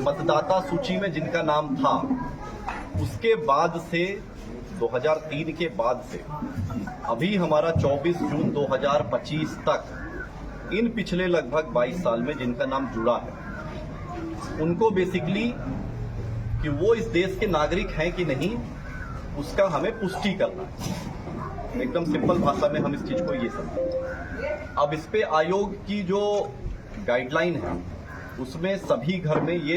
मतदाता सूची में जिनका नाम था, उसके बाद से 2003 के बाद से अभी हमारा 24 जून 2025 तक इन पिछले लगभग 22 साल में जिनका नाम जुड़ा है, उनको बेसिकली कि वो इस देश के नागरिक हैं कि नहीं, उसका हमें पुष्टि करना है। एकदम सिंपल भाषा में हम इस चीज को ये समझें। अब इस पे आयोग की जो गाइडलाइन है, उसमें सभी घर में ये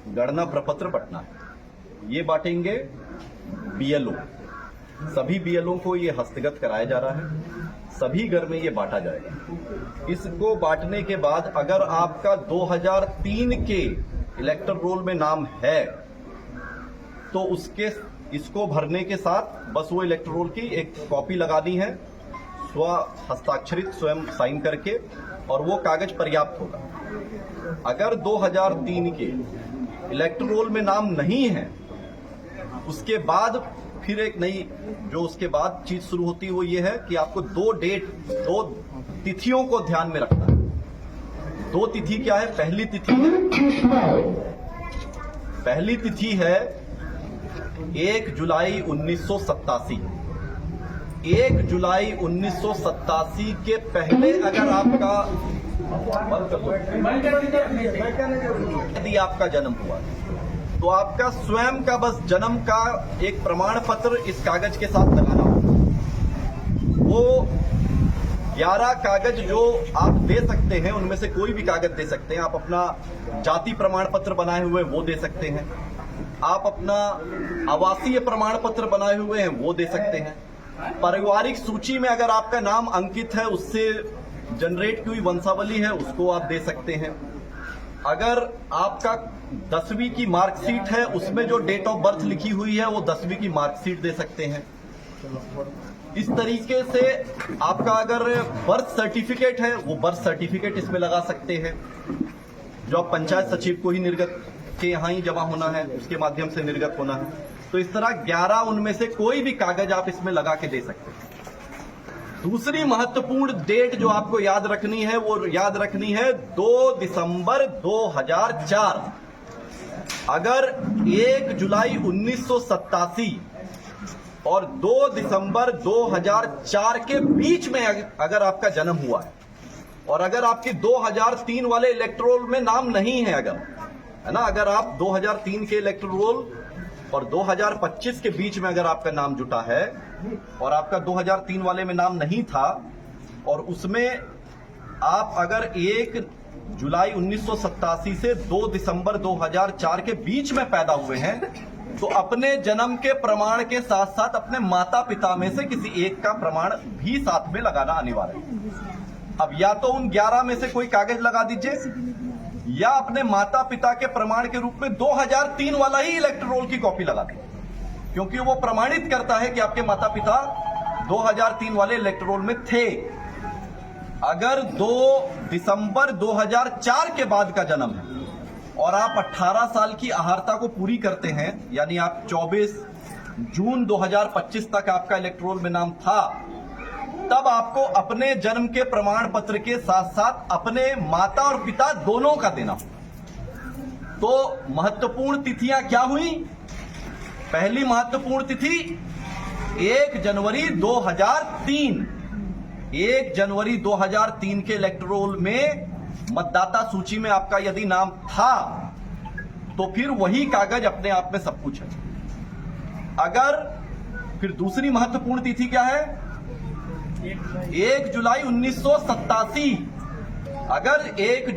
गणना प्रपत्र बंटना है। ये बांटेंगे बीएलओ, सभी बीएलओ को ये हस्तगत कराया जा रहा है, सभी घर में ये बांटा जाएगा। इसको बांटने के बाद अगर आपका 2003 के इलेक्टर रोल में नाम है तो इसको भरने के साथ बस वो इलेक्टर रोल की एक कॉपी लगानी है, स्व हस्ताक्षरित स्वयं साइन करके, और वो कागज पर्याप्त होगा। अगर 2003 के इलेक्टर रोल में नाम नहीं है, उसके बाद फिर एक नई जो उसके बाद चीज शुरू होती है वो ये है कि आपको दो तिथियों को ध्यान में रखना है। दो तिथि क्या है? पहली तिथि है 1 जुलाई 1987। 1 जुलाई 1987 के पहले अगर आपका यदि आपका जन्म हुआ तो आपका स्वयं का बस जन्म का एक प्रमाण पत्र इस कागज के साथ लगाना होगा। वो 11 कागज जो आप दे सकते हैं, उनमें से कोई भी कागज दे सकते हैं। आप अपना जाति प्रमाण पत्र बनाए हुए वो दे सकते हैं, आप अपना आवासीय प्रमाण पत्र बनाए हुए हैं वो दे सकते हैं, पारिवारिक सूची में अगर आपका नाम अंकित है, उससे जनरेट की हुई वंशावली है, उसको आप दे सकते हैं। अगर आपका 10वीं की मार्कशीट है, उसमें जो डेट ऑफ बर्थ लिखी हुई है वो 10वीं की मार्कशीट दे सकते हैं। इस तरीके से आपका अगर बर्थ सर्टिफिकेट है, वो बर्थ सर्टिफिकेट इसमें लगा सकते हैं, जो आप पंचायत सचिव को ही निर्गत के यहाँ ही जमा होना है, उसके माध्यम से निर्गत होना है। तो इस तरह 11 उनमें से कोई भी कागज आप इसमें लगा के दे सकते हैं। दूसरी महत्वपूर्ण डेट जो आपको याद रखनी है, वो याद रखनी है 2 दिसंबर 2004। अगर 1 जुलाई 1987 और 2 दिसंबर 2004 के बीच में अगर आपका जन्म हुआ है, और अगर आपके 2003 वाले इलेक्टोरल में नाम नहीं है, अगर है ना, अगर आप 2003 के इलेक्टोरल और 2025 के बीच में अगर आपका नाम जुटा है और आपका 2003 वाले में नाम नहीं था, और उसमें आप अगर 1 जुलाई 1987 से 2 दिसंबर 2004 के बीच में पैदा हुए हैं, तो अपने जन्म के प्रमाण के साथ साथ अपने माता पिता में से किसी एक का प्रमाण भी साथ में लगाना अनिवार्य है। अब या तो उन 11 में से कोई कागज लगा दीजिए, या अपने माता पिता के प्रमाण के रूप में 2003 वाला ही इलेक्टर रोल की कॉपी लगा दीजिए, क्योंकि वो प्रमाणित करता है कि आपके माता पिता 2003 वाले इलेक्टर रोल में थे। अगर 2 दिसंबर 2004 के बाद का जन्म है और आप 18 साल की अहार्ता को पूरी करते हैं, यानी आप 24 जून 2025 तक आपका इलेक्टोरल में नाम था, तब आपको अपने जन्म के प्रमाण पत्र के साथ साथ अपने माता और पिता दोनों का देना होगा। तो महत्वपूर्ण तिथियां क्या हुई? पहली महत्वपूर्ण तिथि 1 जनवरी 2003। 1 जनवरी 2003 के इलेक्टोरल में मतदाता सूची में आपका यदि नाम था, तो फिर वही कागज अपने आप में सब कुछ है। अगर फिर दूसरी महत्वपूर्ण तिथि क्या है? 1 जुलाई 1987। अगर 1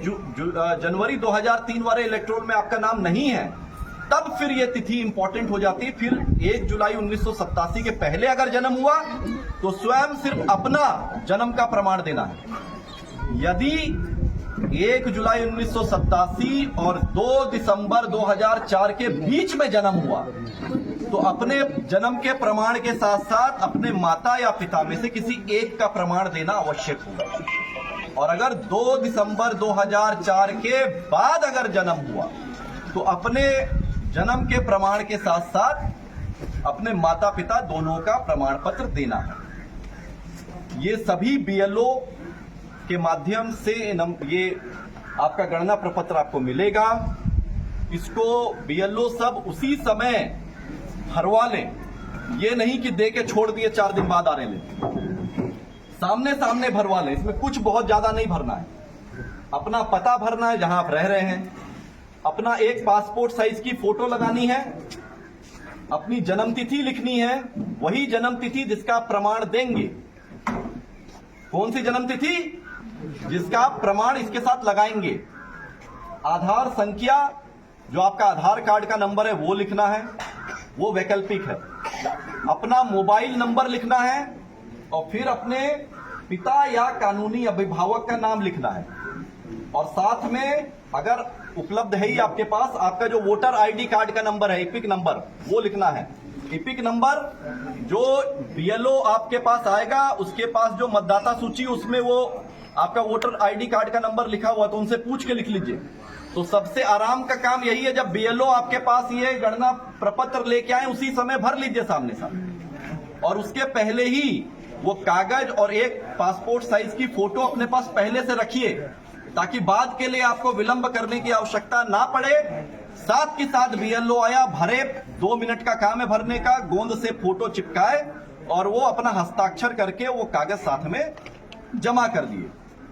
जनवरी 2003 वाले इलेक्टोरल में आपका नाम नहीं है, तब फिर यह तिथि इंपॉर्टेंट हो जाती है। फिर 1 जुलाई 1987 के पहले अगर जन्म हुआ तो स्वयं सिर्फ अपना जन्म का प्रमाण देना है। यदि 1 जुलाई 1987 और 2 दिसंबर 2004 के बीच में जन्म हुआ, तो अपने जन्म के प्रमाण के साथ साथ अपने माता या पिता में से किसी एक का प्रमाण देना आवश्यक होगा। और अगर 2 दिसंबर 2004 के बाद अगर जन्म हुआ, तो अपने जन्म के प्रमाण के साथ साथ अपने माता पिता दोनों का प्रमाण पत्र देना है। ये सभी बीएलओ के माध्यम से ये आपका गणना प्रपत्र आपको मिलेगा। इसको बीएलओ सब उसी समय भरवा लें, ये नहीं कि दे के छोड़ दिए 4 दिन बाद आ रहे लें, सामने सामने भरवा लें। इसमें कुछ बहुत ज्यादा नहीं भरना है, अपना पता भरना है जहां आप रह रहे हैं, अपना एक पासपोर्ट साइज की फोटो लगानी है, अपनी जन्म तिथि लिखनी है, वही जन्म तिथि जिसका आप प्रमाण देंगे। कौन सी जन्म तिथि? जिसका आप प्रमाण इसके साथ लगाएंगे। आधार संख्या, जो आपका आधार कार्ड का नंबर है वो लिखना है, वो वैकल्पिक है। अपना मोबाइल नंबर लिखना है और फिर अपने पिता या कानूनी अभिभावक का नाम लिखना है, और साथ में अगर उपलब्ध है ही आपके पास, आपका जो वोटर आईडी कार्ड का नंबर है, इपिक नंबर, वो लिखना है। इपिक नंबर जो बीएलओ आपके पास आएगा, उसके पास जो मतदाता सूची उसमें वो आपका वोटर आईडी कार्ड का नंबर लिखा हुआ, तो उनसे पूछ के लिख लीजिए। तो सबसे आराम का काम यही है, जब बीएलओ आपके पास ये गणना प्रपत्र लेके आए उसी समय भर लीजिए सामने सामने, और उसके पहले ही वो कागज और एक पासपोर्ट साइज की फोटो अपने पास पहले से रखिए, ताकि बाद के लिए आपको विलंब करने की आवश्यकता ना पड़े। साथ के साथ बीएलओ आया, भरे, 2 मिनट का काम है भरने का, गोंद से फोटो चिपकाए और वो अपना हस्ताक्षर करके वो कागज साथ में जमा कर दिए।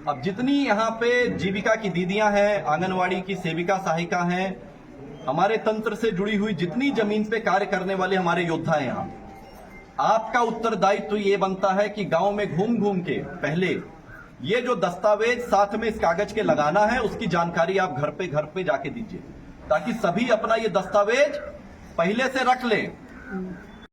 अब जितनी यहाँ पे जीविका की दीदियां हैं, आंगनवाड़ी की सेविका सहायिका हैं, हमारे तंत्र से जुड़ी हुई जितनी जमीन पे कार्य करने वाले हमारे योद्धा हैं, यहाँ आपका उत्तरदायित्व तो ये बनता है कि गांव में घूम घूम के पहले ये जो दस्तावेज साथ में इस कागज के लगाना है, उसकी जानकारी आप घर पे जाके दीजिए, ताकि सभी अपना ये दस्तावेज पहले से रख लें।